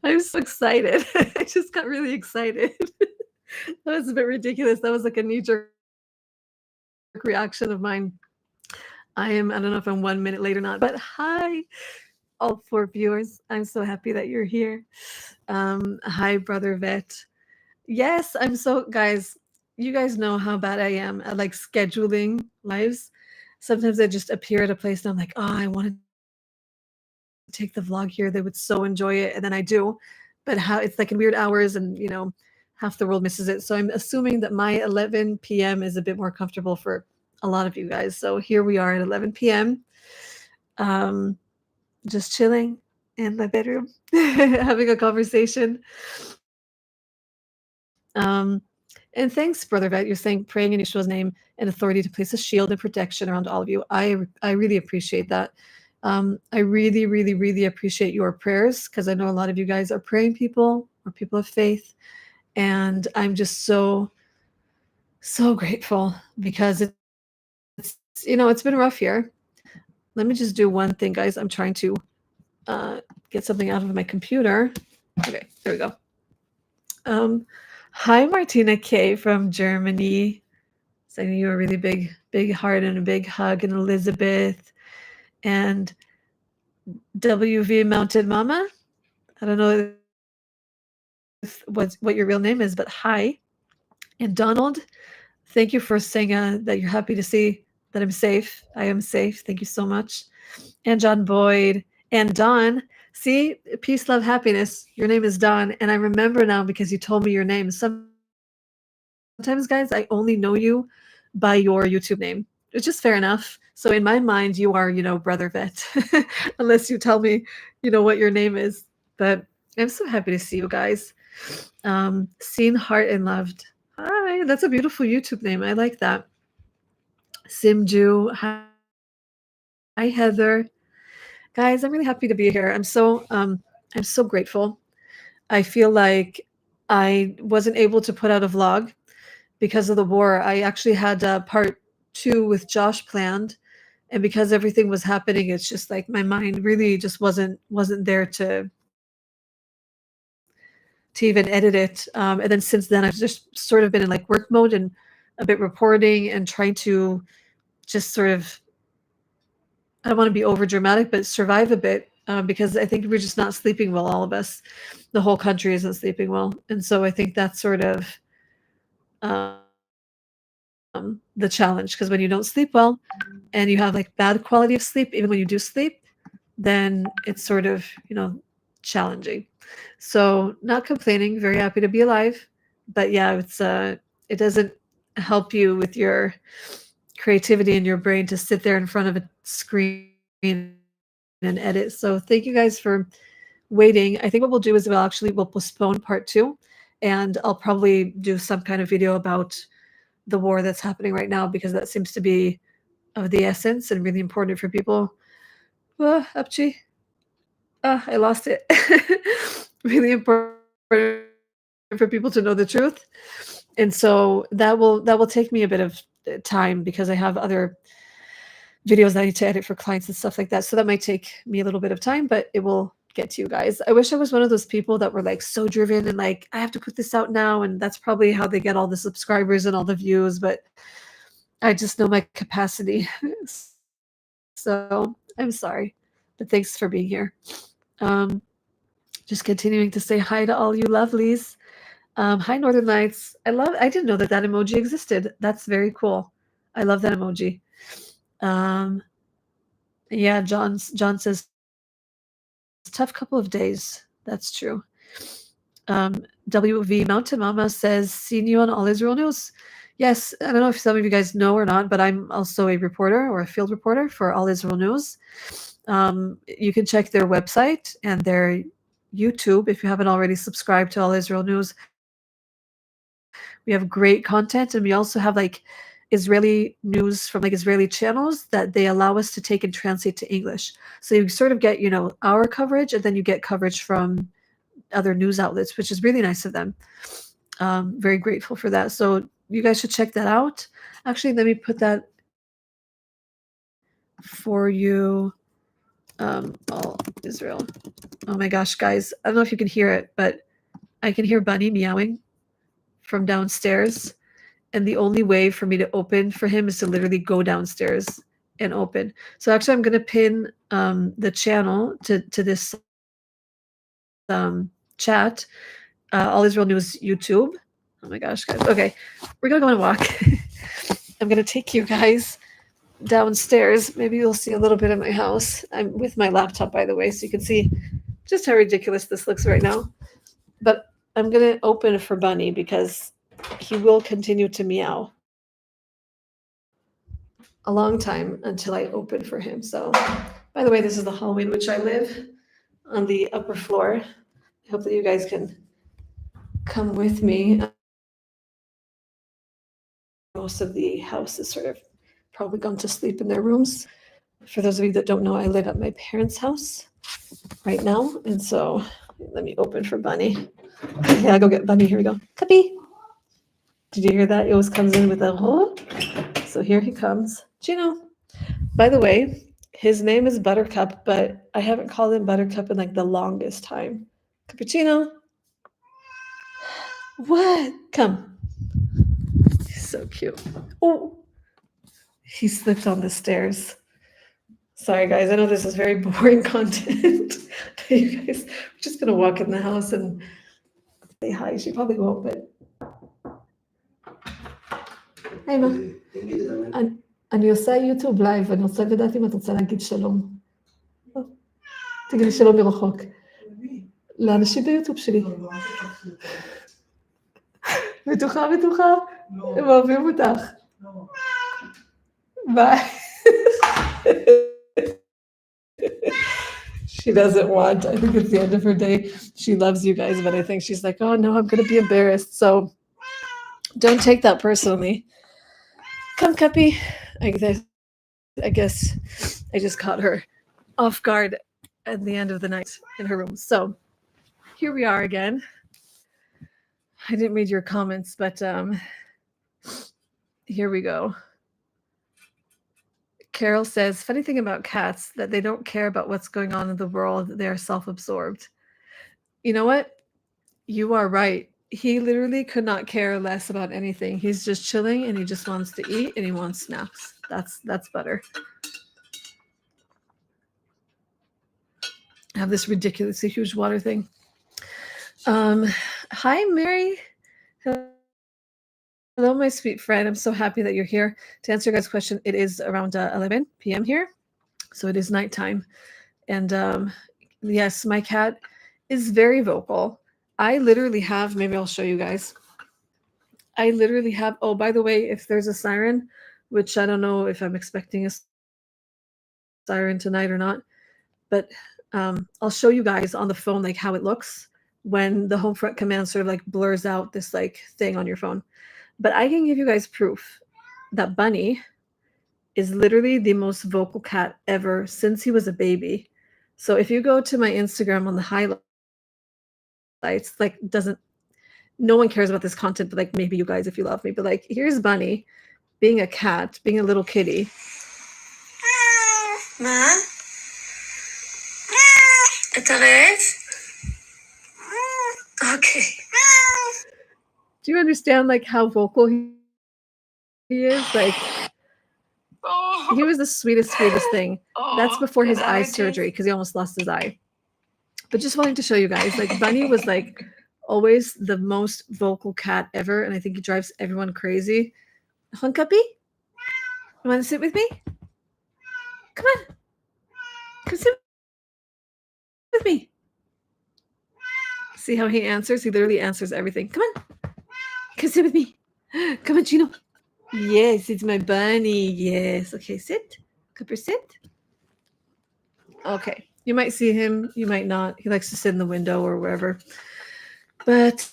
I'm so excited. I just got really excited. That was a bit ridiculous. That was like a knee-jerk reaction of mine. I don't know if I'm 1 minute late or not, but hi, all 4 viewers. I'm so happy that you're here. Hi, Brother Vet. Yes, I'm so guys, you guys know how bad I am at, like, scheduling lives. Sometimes I just appear at a place and I'm like, "Oh, I wanna take the vlog here, they would so enjoy it," and then I do, but how it's like in weird hours and, half the world misses it, so I'm assuming that my 11 PM is a bit more comfortable for a lot of you guys, so here we are at 11 PM, um, just chilling in my bedroom, having a conversation. Um, and thanks, Brother Vet, you're saying praying in Yeshua's name and authority to place a shield and protection around all of you. I really appreciate that. I really, really, really appreciate your prayers because I know a lot of you guys are praying people or people of faith. And I'm just so, so grateful because it's been a rough year. Let me just do one thing, guys. I'm trying to uh, get something out of my computer. Okay, there we go. Um, Hi, Martina K from Germany. Sending you a really big, big heart and a big hug, and Elizabeth and WV Mounted Mama. I don't know what your real name is, but hi. And Donald, thank you for saying that you're happy to see that I'm safe. I am safe. Thank you so much. And John Boyd and Don. See, peace, love, happiness. Your name is Don, and I remember now because you told me your name. Sometimes, guys, I only know you by your YouTube name, which is fair enough. So in my mind, you are, Brother Vet, unless you tell me, what your name is. But I'm so happy to see you guys. Seen, heart, and loved. Hi, that's a beautiful YouTube name. I like that. Simju. Hi, Heather. Guys, I'm really happy to be here. I'm so grateful. I feel like I wasn't able to put out a vlog because of the war. I actually had part 2 with Josh planned, and because everything was happening, it's just like my mind really just wasn't there to even edit it. And then since then, I've just sort of been in like work mode and a bit reporting and trying to just sort of, I don't want to be over dramatic, but survive a bit because I think we're just not sleeping well, all of us. The whole country isn't sleeping well. And so I think that's sort of the challenge because when you don't sleep well and you have like bad quality of sleep, even when you do sleep, then it's sort of, challenging. So not complaining, very happy to be alive. But yeah, it doesn't help you with your creativity in your brain to sit there in front of a screen and edit. So thank you guys for waiting. I think what we'll do is we'll postpone part 2 and I'll probably do some kind of video about the war that's happening right now because that seems to be of the essence and really important for people. Upchi. I lost it. Really important for people to know the truth. And so that will take me a bit of time because I have other videos that I need to edit for clients and stuff like that. So that might take me a little bit of time, but it will get to you guys. I wish I was one of those people that were like so driven and like I have to put this out now, and that's probably how they get all the subscribers and all the views, but I just know my capacity. So I'm sorry, but thanks for being here. Um, just continuing to say hi to all you lovelies. Hi, Northern Lights. I didn't know that emoji existed. That's very cool. I love that emoji. Um, yeah, John says, tough couple of days. That's true. WV Mountain Mama says, seen you on All Israel News. Yes, I don't know if some of you guys know or not, but I'm also a reporter or a field reporter for All Israel News. You can check their website and their YouTube if you haven't already subscribed to All Israel News. We have great content, and we also have like Israeli news from like Israeli channels that they allow us to take and translate to English. So you sort of get, our coverage, and then you get coverage from other news outlets, which is really nice of them. Very grateful for that. So you guys should check that out. Actually, let me put that for you. all Israel. Oh my gosh, guys. I don't know if you can hear it, but I can hear Bunny meowing from downstairs. And the only way for me to open for him is to literally go downstairs and open. So actually, I'm going to pin the channel to this chat. All Israel News YouTube. Oh my gosh, guys. Okay, we're going to go on a walk. I'm going to take you guys downstairs. Maybe you'll see a little bit of my house. I'm with my laptop, by the way, so you can see just how ridiculous this looks right now. But I'm going to open for Bunny because he will continue to meow a long time until I open for him. So, by the way, this is the hallway in which I live on the upper floor. I hope that you guys can come with me. Most of the house is sort of probably gone to sleep in their rooms. For those of you that don't know, I live at my parents' house right now. And so let me open for Bunny. Yeah, go get Bunny. Here we go. Cuppy. Did you hear that? It always comes in with a oh. So here he comes. Chino. By the way, his name is Buttercup, but I haven't called him Buttercup in like the longest time. Cappuccino. What? Come. He's so cute. Oh, he slipped on the stairs. Sorry, guys. I know this is very boring content. You guys, we're just gonna walk in the house and say hi. She probably won't, but. היי, מה? אני עושה יוטיוב לייב, ואני רוצה לדעת אם את רוצה להגיד שלום. תגידי שלום מרחוק. לאנשים ביוטיוב שלי. בטוחה? הם אוהבים אותך. ביי. She doesn't want. I think it's the end of her day. She loves you guys, but I think she's like, oh no, I'm going to be embarrassed. So don't take that personally. Come, Cuppy. I guess I just caught her off guard at the end of the night in her room. So here we are again. I didn't read your comments, but here we go. Carol says, funny thing about cats, that they don't care about what's going on in the world. They're self-absorbed. You know what? You are right. He literally could not care less about anything. He's just chilling and he just wants to eat and he wants snacks. That's Butter. I have this ridiculously huge water thing. Hi, Mary. Hello, my sweet friend. I'm so happy that you're here. To answer your guys' question, it is around 11 p.m. here. So it is nighttime. And yes, my cat is very vocal. I literally have, maybe I'll show you guys. I literally have, oh, by the way, if there's a siren, which I don't know if I'm expecting a siren tonight or not, but I'll show you guys on the phone like how it looks when the home front command sort of like blurs out this like thing on your phone. But I can give you guys proof that Bunny is literally the most vocal cat ever since he was a baby. So if you go to my Instagram on the highlights, like no one cares about this content, but like maybe you guys if you love me. But like here's Bunny being a cat, being a little kitty. Ma? אתה רעב? Okay. Do you understand like how vocal he is? Like he was the sweetest thing. That's before his eye surgery because he almost lost his eye. But just wanting to show you guys, like Bunny was like always the most vocal cat ever, and I think he drives everyone crazy. Hon Cuppy? You want to sit with me? Come on. Come sit with me. See how he answers? He literally answers everything. Come on. Come sit with me. Come on, Chino. Yes, it's my bunny. Yes. Okay, sit. Cooper, sit. Okay. You might see him. You might not. He likes to sit in the window or wherever. But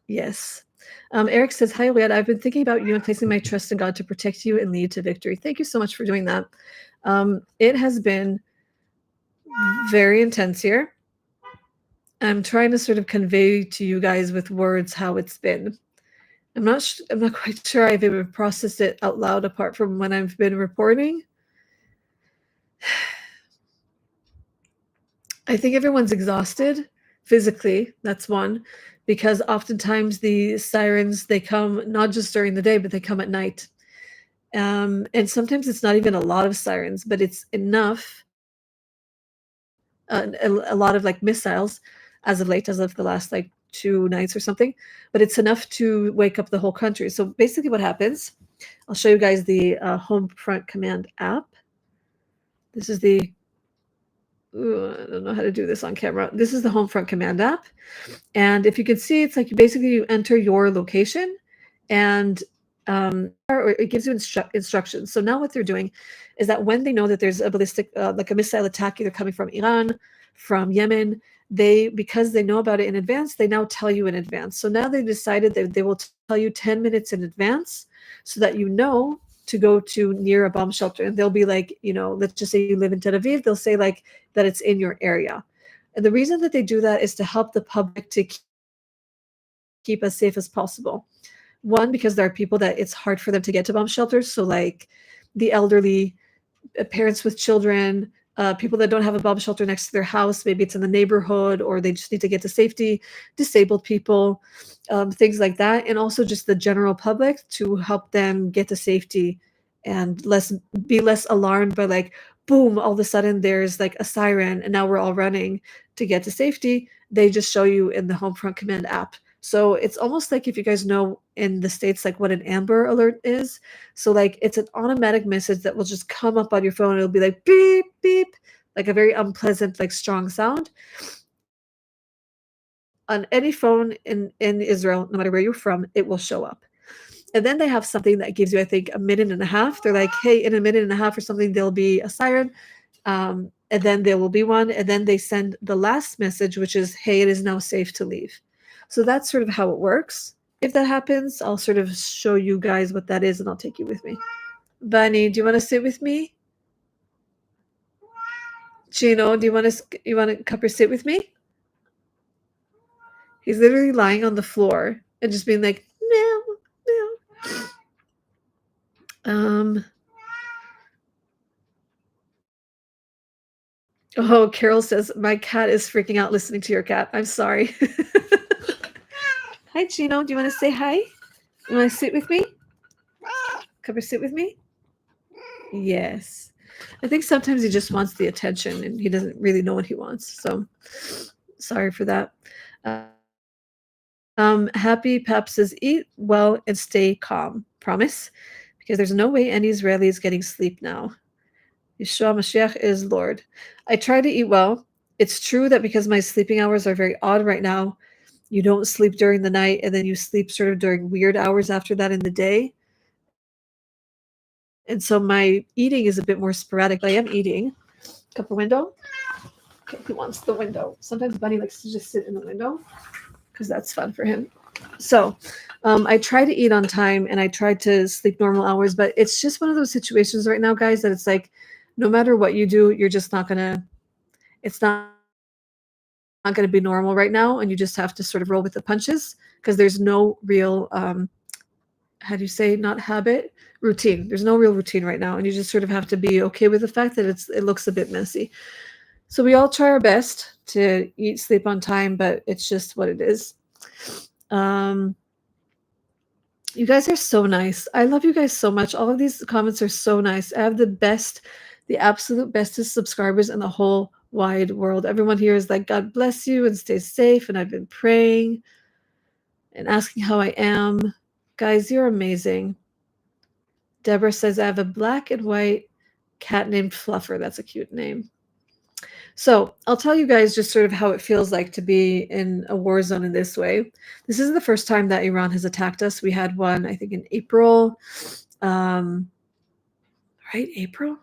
yes. Eric says, hi, Riyad. I've been thinking about you and placing my trust in God to protect you and lead to victory. Thank you so much for doing that. It has been very intense here. I'm trying to sort of convey to you guys with words how it's been. I'm not quite sure I've even processed it out loud apart from when I've been reporting. I think everyone's exhausted physically. That's one, because oftentimes the sirens they come not just during the day, but they come at night. And sometimes it's not even a lot of sirens, but it's enough, a lot of like missiles as of late, as of the last like 2 nights or something. But it's enough to wake up the whole country. So basically, what happens? I'll show you guys the Home Front Command app. This is the ooh, I don't know how to do this on camera. This is the Home Front Command app. And if you can see, it's like you enter your location and or it gives you instructions. So now what they're doing is that when they know that there's a ballistic, like a missile attack either coming from Iran, from Yemen, because they know about it in advance, they now tell you in advance. So now they decided that they will tell you 10 minutes in advance so that you know to go to near a bomb shelter. And they'll be like, let's just say you live in Tel Aviv, they'll say like that it's in your area. And the reason that they do that is to help the public to keep as safe as possible. One, because there are people that it's hard for them to get to bomb shelters. So, like the elderly, parents with children, people that don't have a bomb shelter next to their house. Maybe it's in the neighborhood or they just need to get to safety, disabled people, things like that. And also just the general public to help them get to safety and be less alarmed by like, boom, all of a sudden there's like a siren and now we're all running to get to safety. They just show you in the Homefront Command app. So it's almost like if you guys know in the States, like what an Amber Alert is. So like it's an automatic message that will just come up on your phone. It'll be like beep, beep, like a very unpleasant, like strong sound. On any phone in Israel, no matter where you're from, it will show up. And then they have something that gives you, I think, a minute and a half. They're like, hey, in a minute and a half or something, there'll be a siren. And then there will be one. And then they send the last message, which is, hey, it is now safe to leave. So that's sort of how it works. If that happens, I'll sort of show you guys what that is and I'll take you with me. Bunny, do you want to sit with me? Chino, do you want to come or sit with me? He's literally lying on the floor and just being like, meow, meow. Um, oh, Carol says, my cat is freaking out listening to your cat. I'm sorry. Hi, Chino. Do you want to say hi? You want to sit with me? Come or sit with me? Yes. I think sometimes he just wants the attention and he doesn't really know what he wants. So sorry for that. Happy Pap says, eat well and stay calm. Promise? Because there's no way any Israeli is getting sleep now. Yeshua Mashiach is Lord. I try to eat well. It's true that because my sleeping hours are very odd right now, you don't sleep during the night and then you sleep sort of during weird hours after that in the day. And so my eating is a bit more sporadic. I am eating. Cup of window. Okay, he wants the window. Sometimes Bunny likes to just sit in the window because that's fun for him. So I try to eat on time and I try to sleep normal hours, but it's just one of those situations right now, guys, that it's like no matter what you do, you're just not gonna. It's not going to be normal right now, and you just have to sort of roll with the punches because there's no real how do you say, not habit, routine. There's no real routine right now, and you just sort of have to be okay with the fact that it looks a bit messy. So we all try our best to eat, sleep on time, but it's just what it is. You guys are so nice. I love you guys so much. All of these comments are so nice. I have the absolute bestest subscribers in the whole wide world. Everyone here is like, God bless you and stay safe. And I've been praying and asking how I am. Guys, you're amazing. Deborah says, I have a black and white cat named Fluffer. That's a cute name. So I'll tell you guys just sort of how it feels like to be in a war zone in this way. This is the first time that Iran has attacked us. We had one, I think, in April. Right? April?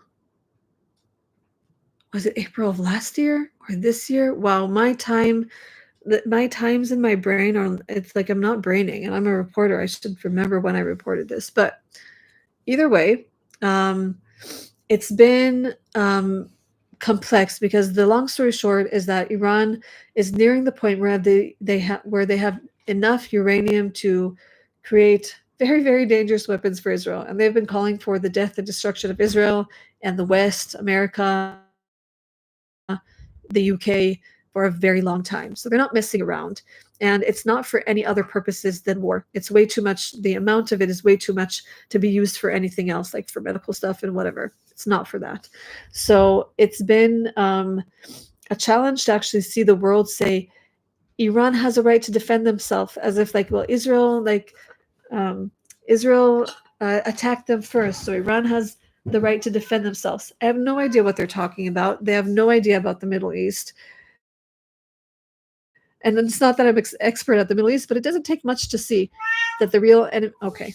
Was it April of last year or this year? Wow, my times in my brain are, it's like I'm not braining and I'm a reporter. I should remember when I reported this. But either way, it's been complex because the long story short is that Iran is nearing the point where they have enough uranium to create very, very dangerous weapons for Israel. And they've been calling for the death and destruction of Israel and the West, America, the UK for a very long time. So they're not messing around. And it's not for any other purposes than war. It's way too much. The amount of it is way too much to be used for anything else, like for medical stuff and whatever. It's not for that. So it's been a challenge to actually see the world say Iran has a right to defend themselves, as if like, well, um, Israel attacked them first, so Iran has the right to defend themselves. I have no idea what they're talking about. They have no idea about the Middle East. And it's not that I'm expert at the Middle East, but it doesn't take much to see that the real enemy. Okay,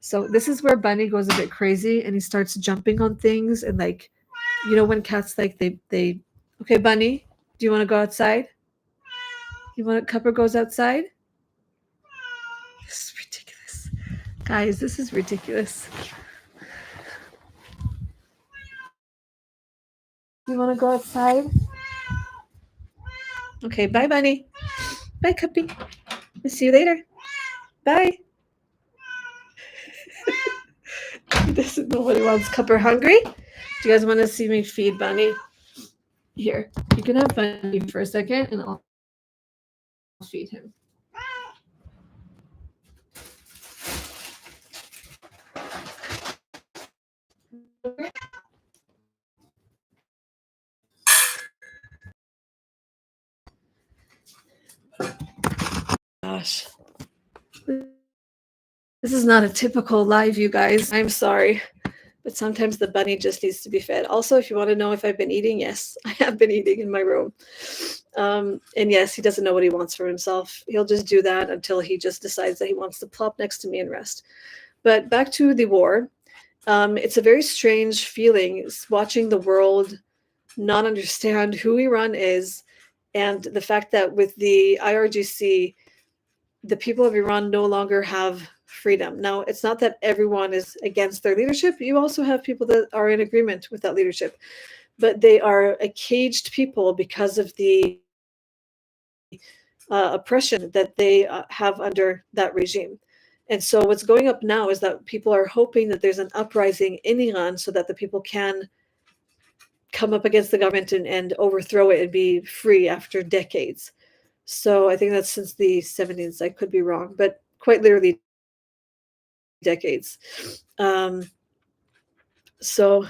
so this is where Bunny goes a bit crazy and he starts jumping on things and like, when cats like they. Okay, Bunny, do you want to go outside? You want Cupper goes outside? This is ridiculous, guys. This is ridiculous. You want to go outside? Okay, bye, Bunny. Bye, Cuppy. I'll see you later. Bye. This is nobody wants Cupper hungry. Do you guys want to see me feed Bunny? Here, you can have Bunny for a second, and I'll feed him. Gosh. This is not a typical live, you guys. I'm sorry. But sometimes the bunny just needs to be fed. Also, if you want to know if I've been eating, yes, I have been eating in my room. And yes, he doesn't know what he wants for himself. He'll just do that until he just decides that he wants to plop next to me and rest. But back to the war. It's a very strange feeling watching the world not understand who Iran is, and the fact that with the IRGC, the people of Iran no longer have freedom. Now, it's not that everyone is against their leadership. You also have people that are in agreement with that leadership, but they are a caged people because of the oppression that they have under that regime. And so what's going up now is that people are hoping that there's an uprising in Iran so that the people can come up against the government and overthrow it and be free after decades. So I think that's since the 70s. I could be wrong, but quite literally decades. So I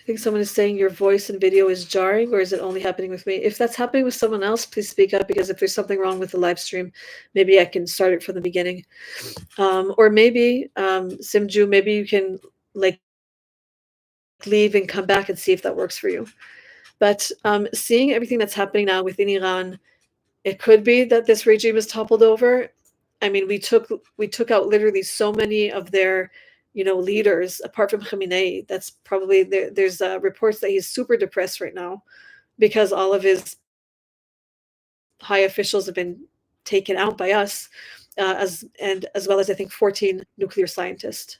think someone is saying your voice and video is jarring, or is it only happening with me? If that's happening with someone else, please speak up, because if there's something wrong with the live stream, maybe I can start it from the beginning. Or maybe, Simju, maybe you can like leave and come back and see if that works for you. But seeing everything that's happening now within Iran, it could be that this regime is toppled over. I mean, we took out literally so many of their, leaders apart from Khamenei. That's probably there's reports that he's super depressed right now because all of his high officials have been taken out by us, as well as I think 14 nuclear scientists.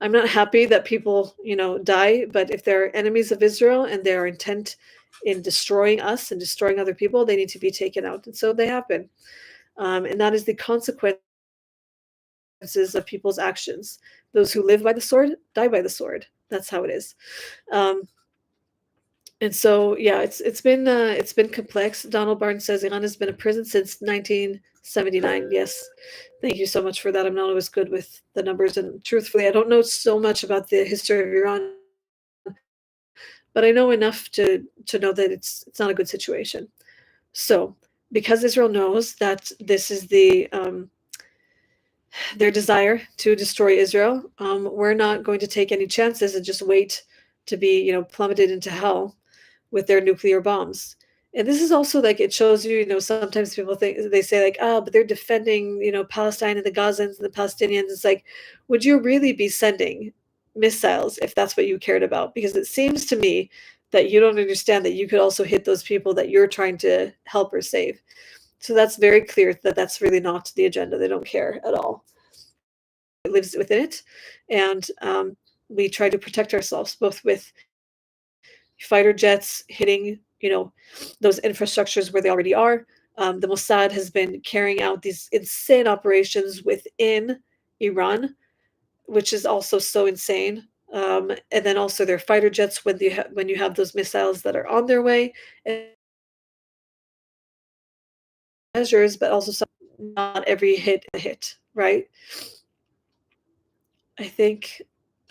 I'm not happy that people, die, but if they're enemies of Israel and they are intent in destroying us and destroying other people, they need to be taken out. And so they have been. And that is the consequences of people's actions. Those who live by the sword die by the sword. That's how it is. And so, yeah, it's been complex. Donald Barnes says Iran has been a prison since 1979. Yes, thank you so much for that. I'm not always good with the numbers, and truthfully, I don't know so much about the history of Iran, but I know enough to know that it's not a good situation. So, because Israel knows that this is their desire to destroy Israel, we're not going to take any chances and just wait to be, plummeted into hell with their nuclear bombs. And this is also like, it shows you, sometimes people think, they say like, but they're defending, Palestine and the Gazans and the Palestinians. It's like, would you really be sending missiles if that's what you cared about? Because it seems to me that you don't understand that you could also hit those people that you're trying to help or save. So that's very clear that that's really not the agenda. They don't care at all. It lives within it. And we try to protect ourselves both with fighter jets hitting, those infrastructures where they already are. The Mossad has been carrying out these insane operations within Iran, which is also so insane. and then also their fighter jets when you have those missiles that are on their way, and measures, but also some, not every hit a hit, right? I think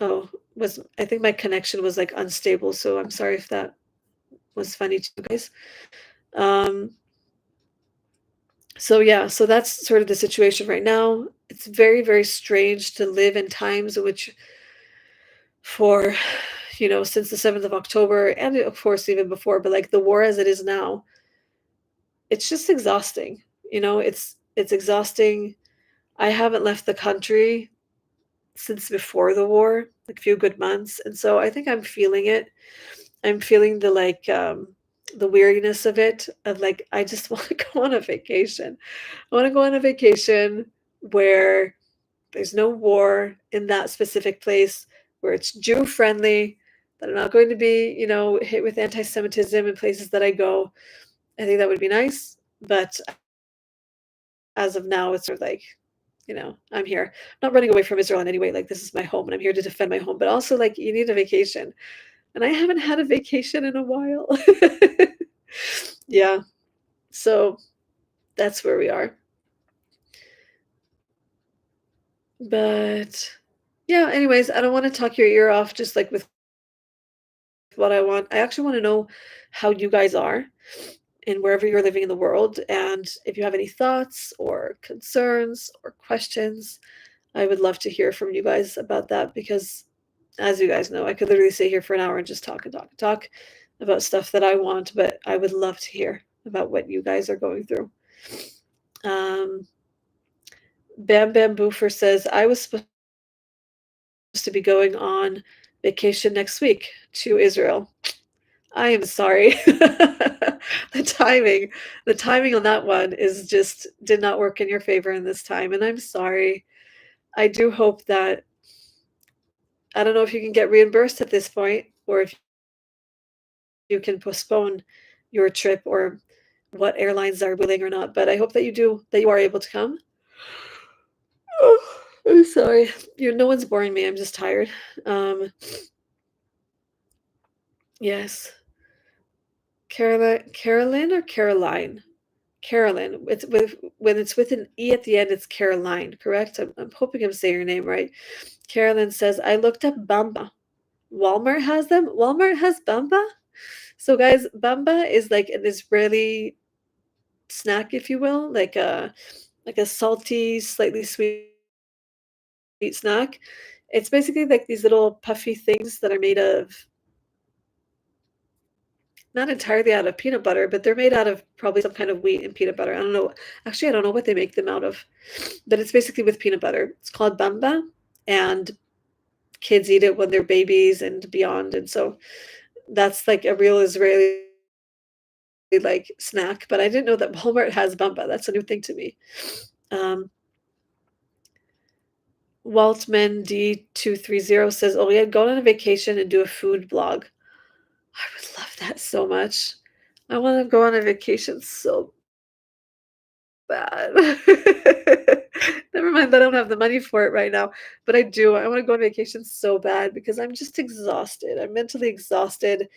oh, was I think my connection was, like, unstable, so I'm sorry if that was funny to you guys. Um, so yeah, so that's sort of the situation right now. It's very, very strange to live in times in which for, since the 7th of October and of course even before, but, like, the war as it is now, it's just exhausting, it's exhausting. I haven't left the country since before the war, like, a few good months, and so I think I'm feeling it. I'm feeling the weariness of it, of, like, I just wanna go on a vacation. I wanna go on a vacation where there's no war in that specific place, where it's Jew friendly, that I'm not going to be, hit with anti-Semitism in places that I go. I think that would be nice, but as of now, it's sort of like, I'm here. I'm not running away from Israel in any way, like, this is my home, and I'm here to defend my home, but also, like, you need a vacation, and I haven't had a vacation in a while. Yeah, so that's where we are. But, yeah, anyways, I don't wanna talk your ear off just, like, with what I want. I actually wanna know how you guys are in wherever you're living in the world, and if you have any thoughts or concerns or questions, I would love to hear from you guys about that because, as you guys know, I could literally sit here for an hour and just talk and talk and talk about stuff that I want, but I would love to hear about what you guys are going through. Um, Bam Bam Boofer says, I was supposed to be going on vacation next week to Israel. I am sorry. The timing the timing on that one is just did not work in your favor in this time, and I'm sorry. I do hope that I don't know if you can get reimbursed at this point or if you can postpone your trip or what airlines are willing or not, but I hope that you are able to come. Oh, I'm sorry. No one's boring me, I'm just tired. Um, yes. Carolyn or Caroline? Carolyn. It's with when it's with an E at the end, it's Caroline, correct? I'm hoping I'm saying your name right. Carolyn says, I looked up Bamba. Walmart has them? Walmart has Bamba? So guys, Bamba is like an Israeli snack, if you will, like a salty, slightly sweet snack. It's basically like these little puffy things that are made of not entirely out of peanut butter, but they're made out of probably some kind of wheat and peanut butter. I don't know. Actually, I don't know what they make them out of, but it's basically with peanut butter. It's called bamba, and kids eat it when they're babies and beyond. And so that's like a real Israeli like snack. But I didn't know that Walmart has bamba. That's a new thing to me. Um, Waltman D230 says, "Oh yeah, go on a vacation and do a food blog." I would love that so much. I want to go on a vacation so bad. Never mind that I don't have the money for it right now, but I do. I wanna go on vacation so bad because I'm just exhausted. I'm mentally exhausted,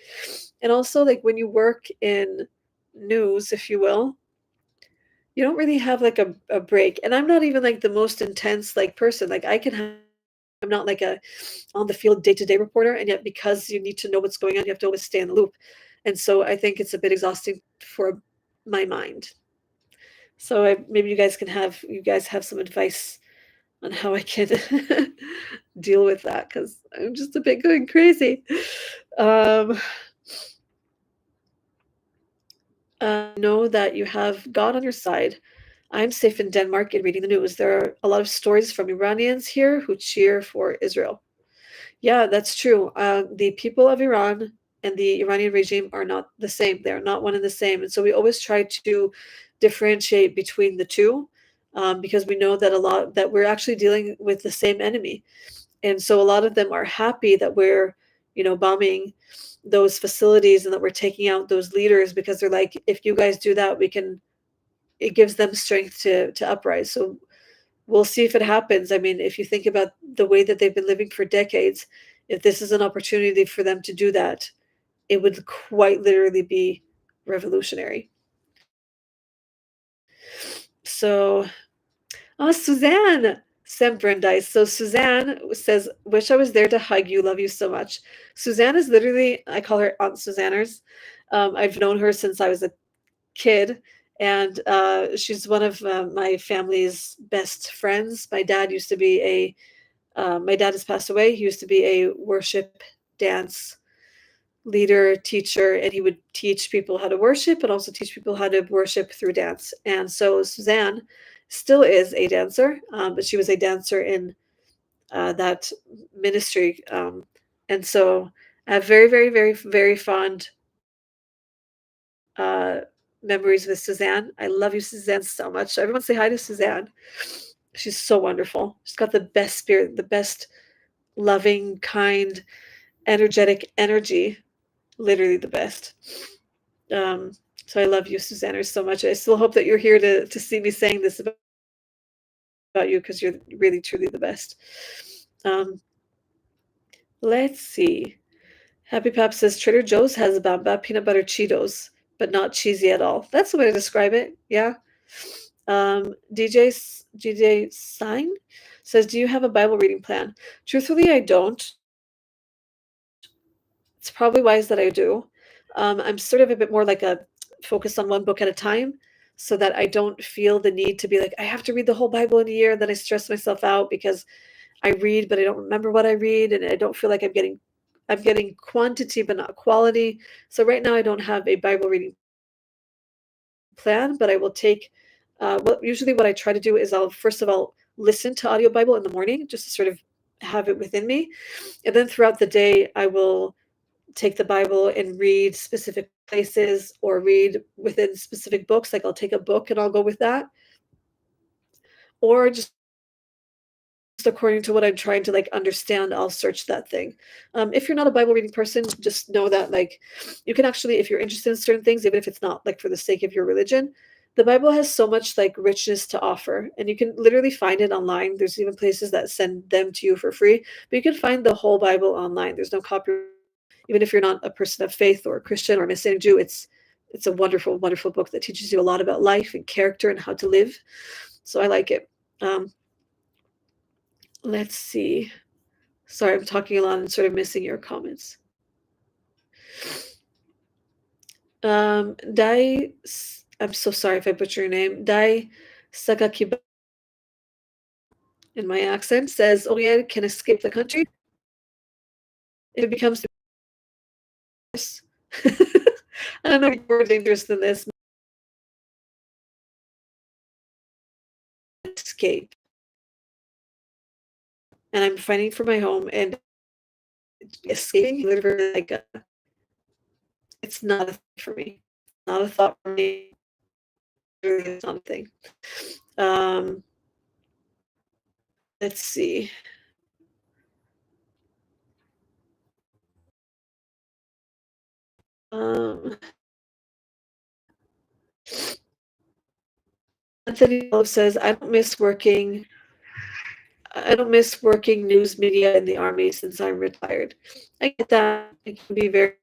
and also, like, when you work in news, if you will, you don't really have, like, a break, and I'm not even, like, the most intense, like, person. Like, I can have I'm not like a on the field day-to-day reporter, and yet because you need to know what's going on, you have to always stay in the loop, and so I think it's a bit exhausting for my mind. So maybe you guys have some advice on how I can deal with that because I'm just a bit going crazy. Um, know that you have God on your side. I'm safe in Denmark and reading the news. There are a lot of stories from Iranians here who cheer for Israel. Yeah, that's true. The people of Iran and the Iranian regime are not the same. They're not one and the same. And so we always try to differentiate between the two because we know that we're actually dealing with the same enemy. And so a lot of them are happy that we're, bombing those facilities and that we're taking out those leaders because they're like, if you guys do that, it gives them strength to uprise. So we'll see if it happens. I mean, if you think about the way that they've been living for decades, if this is an opportunity for them to do that, it would quite literally be revolutionary. So, oh, Suzanne, Sam Brandeis. So Suzanne says, "Wish I was there to hug you. Love you so much." Suzanne is literally, I call her Aunt Suzanners. I've known her since I was a kid, and she's one of my family's best friends. My dad has passed away. He used to be a worship dance leader, teacher, and he would teach people how to worship and also teach people how to worship through dance. And so Suzanne still is a dancer, but she was a dancer in that ministry. And so I have very, very, very, very fond uh, memories with Suzanne. I love you, Suzanne, so much. So everyone say hi to Suzanne. She's so wonderful. She's got the best spirit, the best loving, kind, energetic energy. Literally the best. Um, so I love you, Susanna, so much. I still hope that you're here to see me saying this about you because you're really truly the best. Um, let's see. Happy Pap says Trader Joe's has Bamba peanut butter Cheetos, but not cheesy at all. That's the way to describe it. Yeah. DJ Sign says, "Do you have a Bible reading plan?" Truthfully, I don't. It's probably wise that I do. I'm sort of a bit more like a focus on one book at a time so that I don't feel the need to be like, I have to read the whole Bible in a year. And then I stress myself out because I read, but I don't remember what I read. And I don't feel like I'm getting quantity, but not quality. So right now I don't have a Bible reading plan, but I will take, usually what I try to do is I'll, first of all, listen to audio Bible in the morning, just to sort of have it within me. And then throughout the day, I will take the Bible and read specific places or read within specific books. Like I'll take a book and I'll go with that, or just according to what I'm trying to like understand, I'll search that thing. If you're not a Bible reading person, just know that like you can actually, if you're interested in certain things, even if it's not like for the sake of your religion, the Bible has so much like richness to offer, and you can literally find it online. There's even places that send them to you for free, but you can find the whole Bible online. There's no copyright. Even if you're not a person of faith or a Christian or a Messianic Jew, it's a wonderful, wonderful book that teaches you a lot about life and character and how to live. So I like it. Let's see. Sorry, I'm talking a lot and sort of missing your comments. Dai, I'm so sorry if I butcher your name. Dai Sakakiba in my accent says Oriel can escape the country if it becomes dangerous. I don't know if you're more dangerous than this. Escape. And I'm fighting for my home and escaping literally like it's not a thing for me. Not a thought for me. Really, it's not a thing. Um, let's see. Um, Anthony Love says, I don't miss working news media in the army since I'm retired. I get that. It can be very